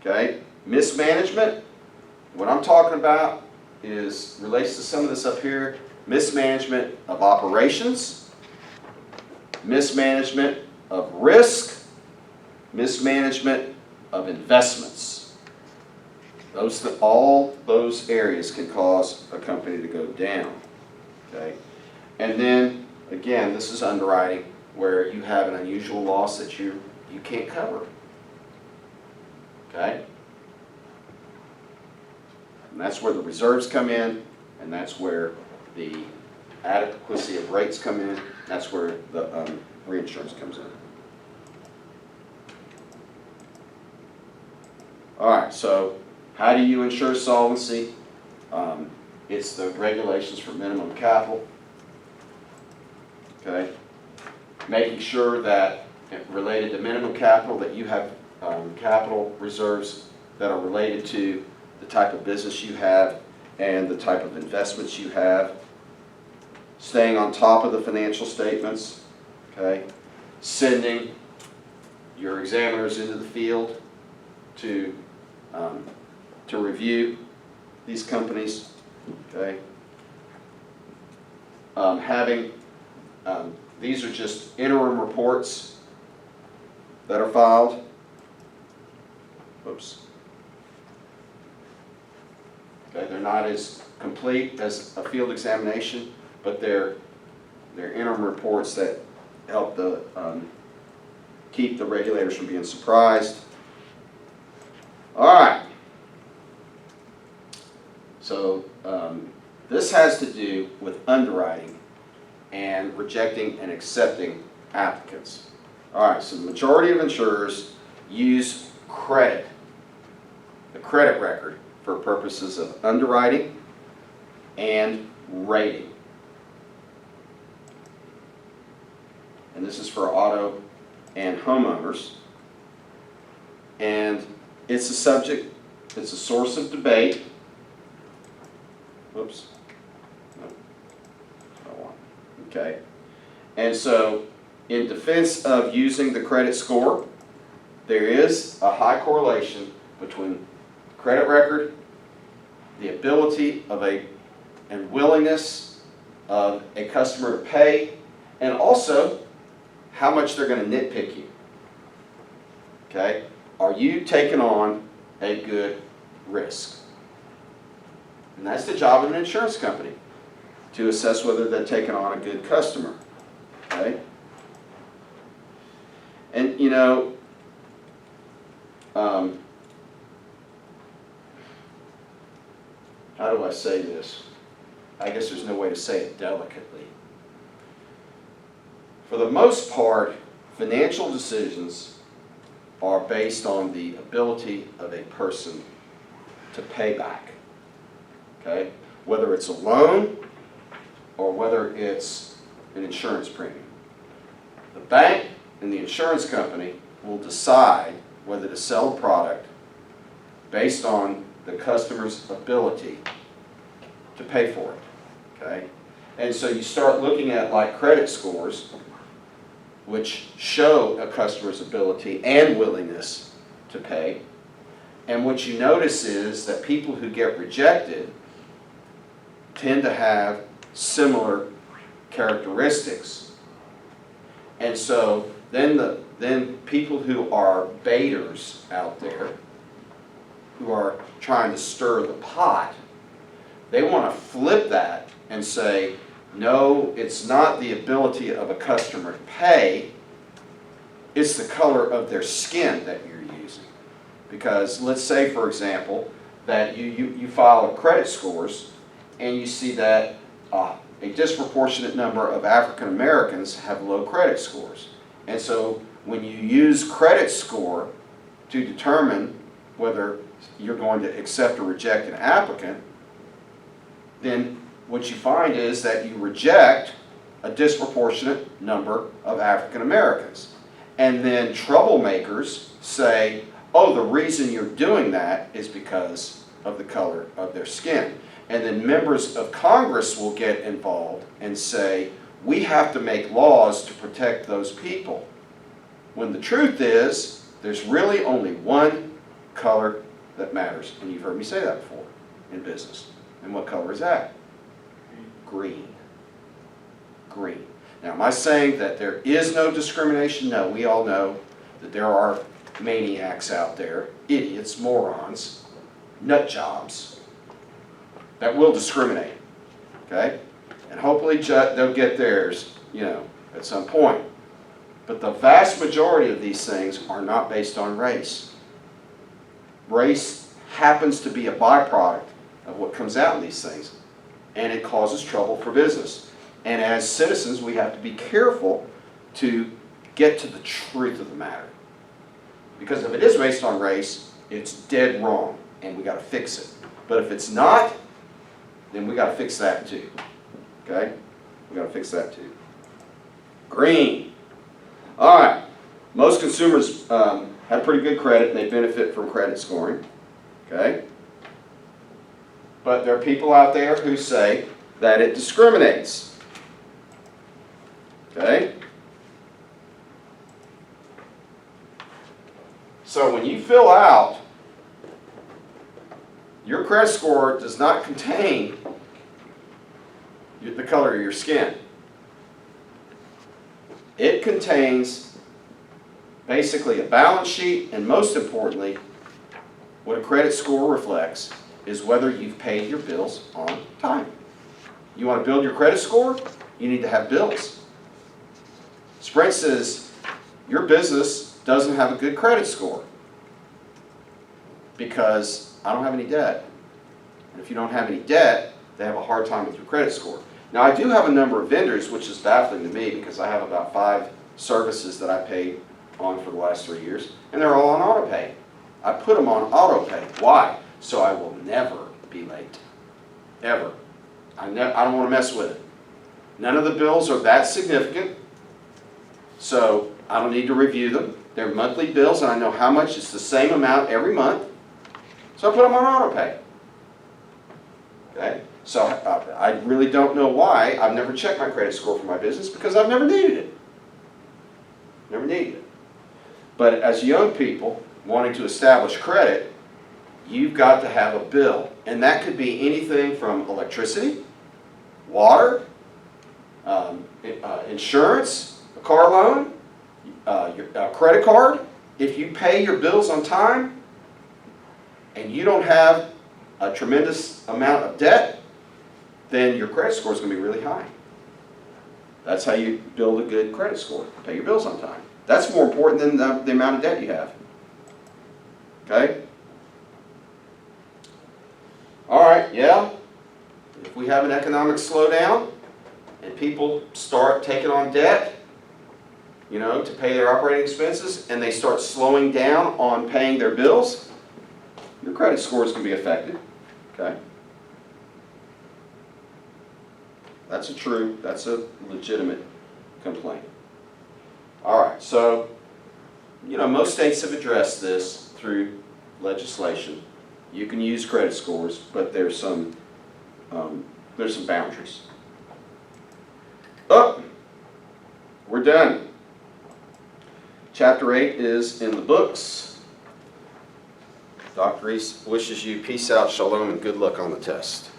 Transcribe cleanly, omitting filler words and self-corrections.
Okay? Mismanagement, what I'm talking about relates to some of this up here. Mismanagement of operations, mismanagement of risk, mismanagement of investments. All those areas can cause a company to go down. Okay? And then, again, this is underwriting, where you have an unusual loss that you can't cover. Okay? And that's where the reserves come in, and that's where the adequacy of rates come in. That's where the reinsurance comes in. All right, so how do you ensure solvency? It's the regulations for minimum capital. Okay? Making sure that, related to minimum capital, that you have capital reserves that are related to the type of business you have and the type of investments you have. Staying on top of the financial statements. Okay? Sending your examiners into the field to review these companies. Okay? These are just interim reports that are filed. Oops. Okay, they're not as complete as a field examination, but they're interim reports that help keep the regulators from being surprised. All right. So this has to do with underwriting and rejecting and accepting applicants. All right, so the majority of insurers use credit, the credit record, for purposes of underwriting and rating. And this is for auto and homeowners. And it's a subject, it's a source of debate. Whoops. Okay, and so in defense of using the credit score, there is a high correlation between credit record, the ability of and willingness of a customer to pay, and also how much they're going to nitpick you. Okay, are you taking on a good risk? And that's the job of an insurance company, to assess whether they're taking on a good customer. Okay? And you know, how do I say this? I guess there's no way to say it delicately. For the most part, financial decisions are based on the ability of a person to pay back. Okay? Whether it's a loan or whether it's an insurance premium. The bank and the insurance company will decide whether to sell a product based on the customer's ability to pay for it. Okay? And so you start looking at like credit scores, which show a customer's ability and willingness to pay. And what you notice is that people who get rejected tend to have similar characteristics. And so then people who are baiters out there, who are trying to stir the pot, they want to flip that and say, no, it's not the ability of a customer to pay, it's the color of their skin that you're using. Because let's say, for example, that you file credit scores and you see that a disproportionate number of African Americans have low credit scores. And so when you use credit score to determine whether you're going to accept or reject an applicant, then what you find is that you reject a disproportionate number of African Americans. And then troublemakers say, oh, the reason you're doing that is because of the color of their skin. And then members of Congress will get involved and say, we have to make laws to protect those people. When the truth is, there's really only one color that matters. And you've heard me say that before in business. And what color is that? Green. Green. Now, am I saying that there is no discrimination? No, we all know that there are maniacs out there, idiots, morons, nut jobs, that will discriminate, okay? And hopefully they'll get theirs, at some point. But the vast majority of these things are not based on race. Race happens to be a byproduct of what comes out in these things, and it causes trouble for business. And as citizens, we have to be careful to get to the truth of the matter. Because if it is based on race, it's dead wrong, and we got to fix it. But if it's not, then we got to fix that too. Okay? We got to fix that too. Green. All right. Most consumers have pretty good credit, and they benefit from credit scoring. Okay? But there are people out there who say that it discriminates. Okay? So when you fill out, your credit score does not contain the color of your skin. It contains basically a balance sheet, and most importantly, what a credit score reflects is whether you've paid your bills on time. You want to build your credit score? You need to have bills. Sprint says your business doesn't have a good credit score because I don't have any debt. And if you don't have any debt, they have a hard time with your credit score. Now, I do have a number of vendors, which is baffling to me because I have about 5 services that I paid on for the last 3 years, and they're all on auto pay. I put them on auto pay. Why? So I will never be late. Ever. I don't want to mess with it. None of the bills are that significant, so I don't need to review them. They're monthly bills, and I know how much. It's the same amount every month, so I put them on auto pay. Okay? So I really don't know why. I've never checked my credit score for my business because I've never needed it. Never needed it. But as young people wanting to establish credit, you've got to have a bill. And that could be anything from electricity, water, insurance, a car loan, your credit card. If you pay your bills on time and you don't have a tremendous amount of debt, then your credit score is going to be really high. That's how you build a good credit score. Pay your bills on time. That's more important than the amount of debt you have. Okay? All right, yeah. If we have an economic slowdown and people start taking on debt, to pay their operating expenses, and they start slowing down on paying their bills, your credit score is going to be affected. Okay? That's a legitimate complaint. All right, so, most states have addressed this through legislation. You can use credit scores, but there's some boundaries. Oh, we're done. Chapter 8 is in the books. Dr. Reese wishes you peace out, shalom, and good luck on the test.